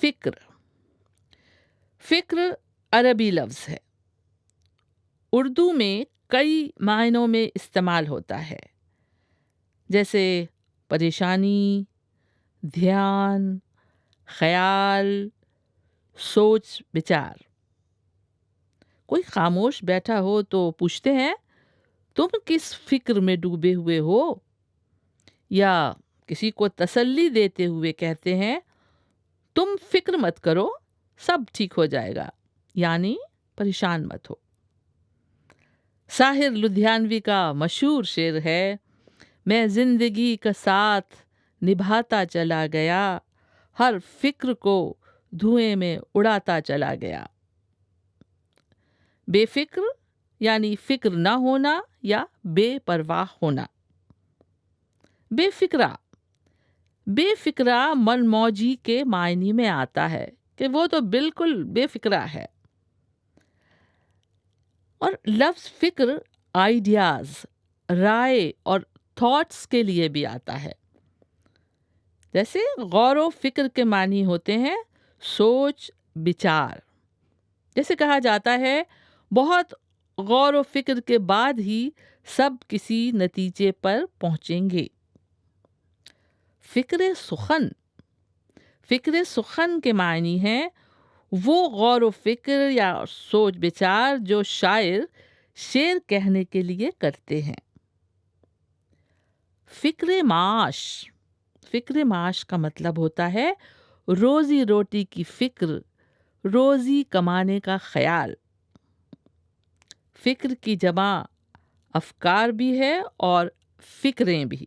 فکر. فکر عربی لفظ ہے. اردو میں کئی معنوں میں استعمال ہوتا ہے، جیسے پریشانی، دھیان، خیال، سوچ بچار. کوئی خاموش بیٹھا ہو تو پوچھتے ہیں تم کس فکر میں ڈوبے ہوئے ہو، یا کسی کو تسلی دیتے ہوئے کہتے ہیں تم فکر مت کرو، سب ٹھیک ہو جائے گا، یعنی پریشان مت ہو. ساحر لدھیانوی کا مشہور شعر ہے، میں زندگی کا ساتھ نبھاتا چلا گیا، ہر فکر کو دھوئیں میں اڑاتا چلا گیا. بے فکر یعنی فکر نہ ہونا یا بے پرواہ ہونا. بے فکرہ، بے فکرہ من موجی کے معنی میں آتا ہے کہ وہ تو بالکل بے فکرہ ہے. اور لفظ فکر آئیڈیاز، رائے اور تھاٹس کے لیے بھی آتا ہے. جیسے غور و فکر کے معنی ہوتے ہیں سوچ بچار. جیسے کہا جاتا ہے بہت غور و فکر کے بعد ہی سب کسی نتیجے پر پہنچیں گے. فکر سخن، فکر سخن کے معنی ہیں وہ غور و فکر یا سوچ بچار جو شاعر شعر کہنے کے لیے کرتے ہیں. فکر معاش، فکر معاش کا مطلب ہوتا ہے روزی روٹی کی فکر، روزی کمانے کا خیال. فکر کی جمع افکار بھی ہے اور فکریں بھی.